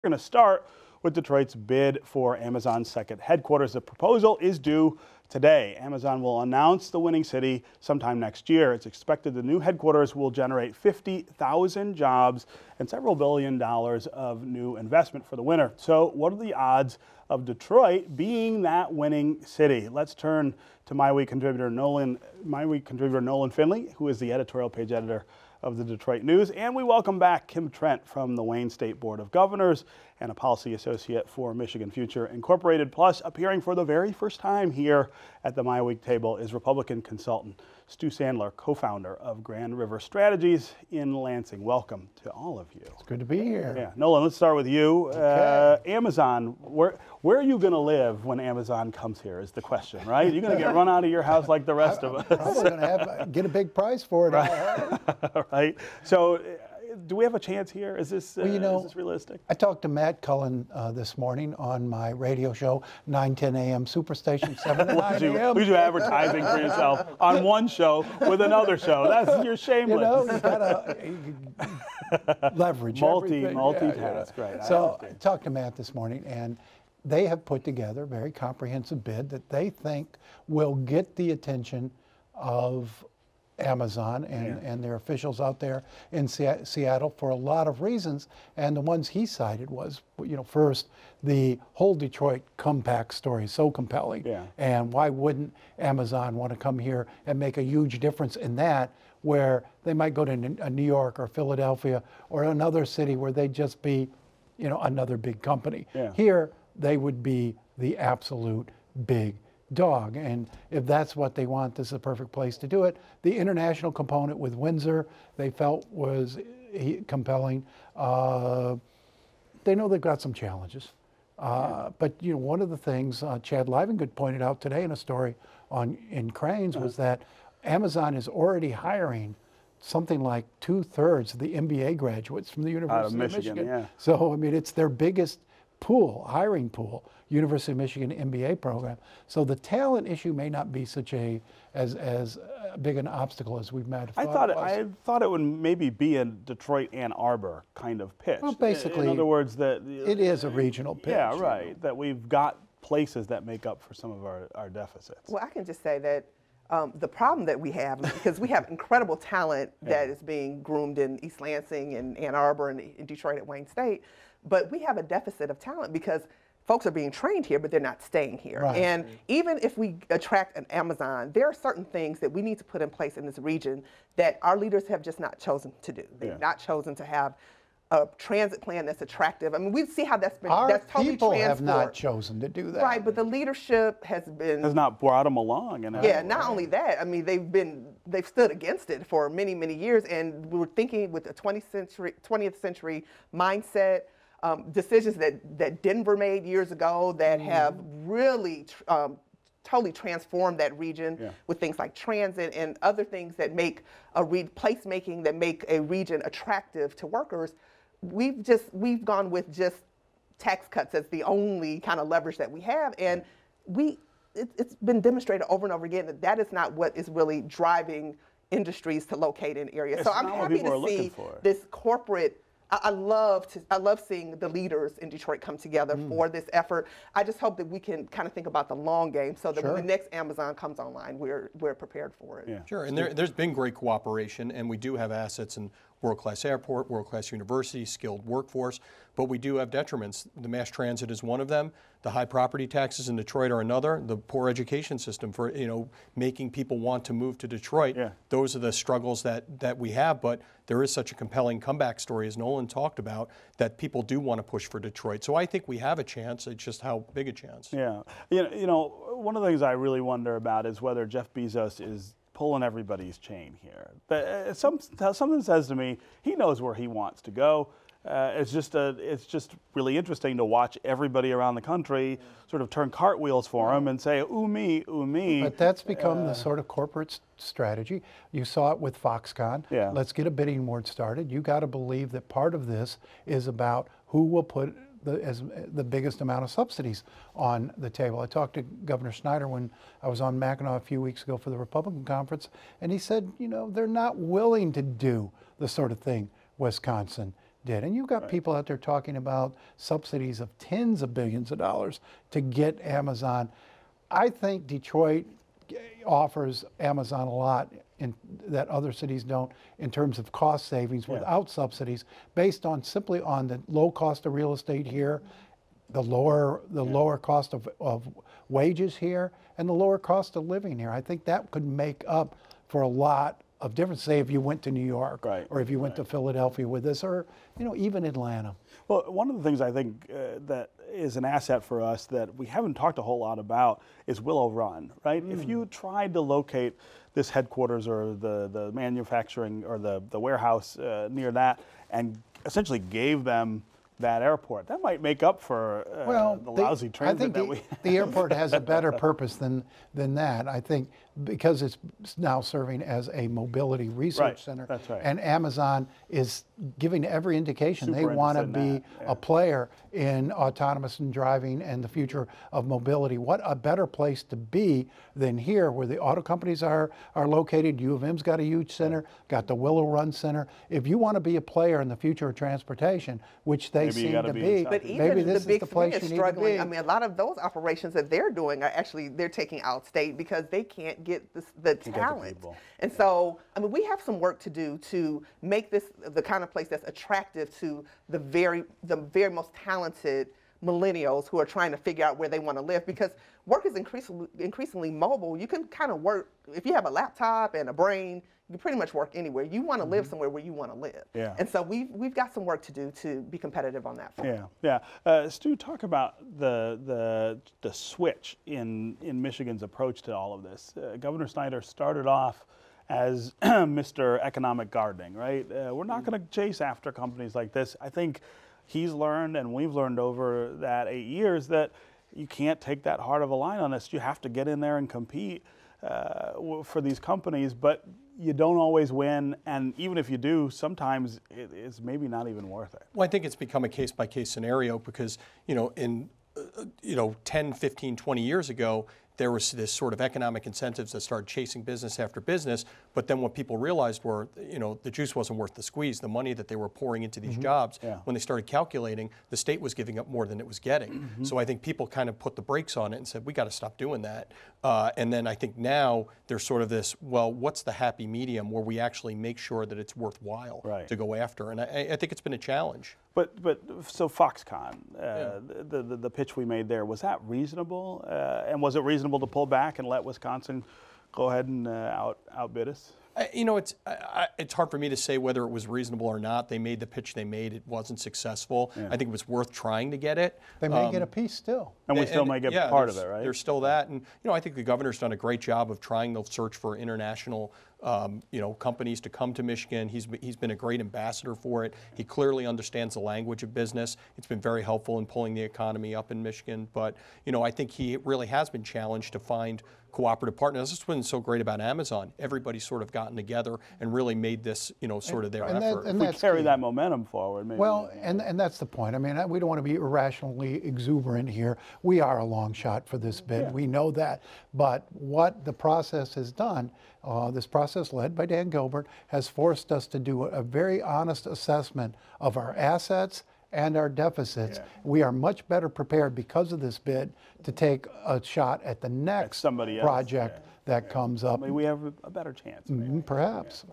We're going to start with Detroit's bid for Amazon's second headquarters. The proposal is due today. Amazon will announce the winning city sometime next year. It's expected the new headquarters will generate 50,000 jobs and several $billion of new investment for the winner. So what are the odds of Detroit being that winning city? Let's turn to MiWeek contributor Nolan Finley, who is the editorial page editor of the Detroit News. And we welcome back Kim Trent from the Wayne State Board of Governors and a policy associate for Michigan Future Incorporated. Plus, appearing for the very first time here at the MiWeek table is Republican consultant Stu Sandler, co-founder of Grand River Strategies in Lansing. Welcome to all of you. It's good to be here. Yeah, Nolan, let's start with you. Okay. Amazon, where are you going to live when Amazon comes here is the question, right? You're going to get run out of your house like the rest of us. Probably going to get a big price for it. Right. Right. So, do we have a chance here? Is this, well, is this realistic? I talked to Matt Cullen this morning on my radio show, 9:10 a.m. Superstation, 7 to 9 a.m. Look at you advertising for yourself on one show with another show. You're shameless. You know, you got to leverage multitask, yeah. Right. So I talked to Matt this morning, and they have put together a very comprehensive bid that they think will get the attention of Amazon and their officials out there in Seattle for a lot of reasons. And the ones he cited was, first, the whole Detroit comeback story is so compelling. Yeah. And why wouldn't Amazon want to come here and make a huge difference in that, where they might go to New York or Philadelphia or another city where they'd just be, another big company. Yeah. Here, they would be the absolute big dog, and if that's what they want, this is a perfect place to do it. The international component with Windsor, they felt was compelling. They know they've got some challenges, but one of the things Chad Livengood pointed out today in a story in Cranes was that Amazon is already hiring something like 2/3 of the MBA graduates from the University of Michigan. Yeah. So I mean, it's their biggest hiring pool, University of Michigan MBA program. So the talent issue may not be such as big an obstacle as we might have thought. I thought it would maybe be a Detroit Ann Arbor kind of pitch. Well, basically, in other words, that it is a regional pitch. Yeah, right. That we've got places that make up for some of our deficits. Well, I can just say that the problem that we have is because we have incredible talent that is being groomed in East Lansing and Ann Arbor and in Detroit at Wayne State, but we have a deficit of talent because folks are being trained here, but they're not staying here. Right. And even if we attract an Amazon, there are certain things that we need to put in place in this region that our leaders have just not chosen to do. They've not chosen to have a transit plan that's attractive. I mean, we see how that's totally people transformed. have not chosen to do that. Right, but the leadership has not brought them along. Not only that, I mean, they've stood against it for many, many years, and we were thinking with a 20th century mindset, decisions that Denver made years ago that have really totally transformed that region with things like transit and other things that make placemaking that make a region attractive to workers. We've gone with just tax cuts as the only kind of leverage that we have, and it's been demonstrated over and over again that is not what is really driving industries to locate in areas. So I'm happy to see this corporate. I love seeing the leaders in Detroit come together for this effort. I just hope that we can kind of think about the long game so that when the next Amazon comes online, we're prepared for it. Yeah. Sure, and there's been great cooperation, and we do have assets in world-class airport, world-class university, skilled workforce, but we do have detriments. The mass transit is one of them. The high property taxes in Detroit are another. The poor education system for making people want to move to Detroit. Yeah. Those are the struggles that we have, but there is such a compelling comeback story, as Nolan talked about, that people do want to push for Detroit. So I think we have a chance. It's just how big a chance. Yeah. One of the things I really wonder about is whether Jeff Bezos is pulling everybody's chain here. Something says to me he knows where he wants to go. It's just really interesting to watch everybody around the country sort of turn cartwheels for him and say, ooh me, ooh me. But that's become the sort of corporate strategy. You saw it with Foxconn. Yeah. Let's get a bidding war started. You got to believe that part of this is about who will put the biggest amount of subsidies on the table. I talked to Governor Snyder when I was on Mackinac a few weeks ago for the Republican conference, and he said, they're not willing to do the sort of thing Wisconsin did. And you've got people out there talking about subsidies of tens of billions of dollars to get Amazon. I think Detroit offers Amazon a lot that other cities don't in terms of cost savings without subsidies, based on simply on the low cost of real estate here, the lower cost of wages here, and the lower cost of living here. I think that could make up for a lot of difference. Say if you went to New York, or if you went to Philadelphia with this, or even Atlanta. Well, one of the things I think that is an asset for us that we haven't talked a whole lot about is Willow Run, right? If you tried to locate this headquarters or the manufacturing or the warehouse near that and essentially gave them that airport, that might make up for the lousy transit that we have. The airport has a better purpose than that. I think because it's now serving as a mobility research center. That's right. And Amazon is giving every indication they want to be a player in autonomous and driving and the future of mobility. What a better place to be than here, where the auto companies are located. U of M's got a huge center, got the Willow Run Center. If you want to be a player in the future of transportation, which they seem to be, but even maybe this the big is the place three is you need struggling. to I be. mean, a lot of those operations that they're doing are actually they're taking out state because they can't get the talent. And so, I mean, we have some work to do to make this the kind of place that's attractive to the very most talented millennials who are trying to figure out where they want to live, because work is increasingly mobile. You can kind of work, if you have a laptop and a brain, you pretty much work anywhere. You want to live somewhere where you want to live. Yeah. And so we've got some work to do to be competitive on that front. Yeah. Stu, talk about the switch in Michigan's approach to all of this. Governor Snyder started off as Mr. Economic Gardening, right? We're not going to chase after companies like this. I think he's learned, and we've learned over that 8 years, that you can't take that hard of a line on this. You have to get in there and compete for these companies, but you don't always win, and even if you do, sometimes it's maybe not even worth it. Well, I think it's become a case-by-case scenario because, in 10, 15, 20 years ago, there was this sort of economic incentives that started chasing business after business, but then what people realized were, the juice wasn't worth the squeeze. The money that they were pouring into these jobs, when they started calculating, the state was giving up more than it was getting. So I think people kind of put the brakes on it and said, we got to stop doing that. And then I think now there's sort of this, well, what's the happy medium where we actually make sure that it's worthwhile to go after? And I think it's been a challenge. But so Foxconn, the pitch we made there, was that reasonable? And was it reasonable to pull back and let Wisconsin go ahead and outbid us? It's hard for me to say whether it was reasonable or not. They made the pitch they made. It wasn't successful. I think it was worth trying to get it. They may get a piece still. And we still may get part of it, right? There's still that. And, I think the governor's done a great job of trying to search for international companies to come to Michigan. He's been a great ambassador for it. He clearly understands the language of business. It's been very helpful in pulling the economy up in Michigan. But, I think he really has been challenged to find cooperative partners. That's what's been so great about Amazon. Everybody's sort of gotten together and really made this, sort of their effort. And we carry that momentum forward. Maybe. Well, and that's the point. I mean, we don't want to be irrationally exuberant here. We are a long shot for this bid. We know that. But what the process has done, this process led by Dan Gilbert, has forced us to do a very honest assessment of our assets and our deficits. We are much better prepared because of this bid to take a shot at the next project that comes up. Maybe we have a better chance. Perhaps.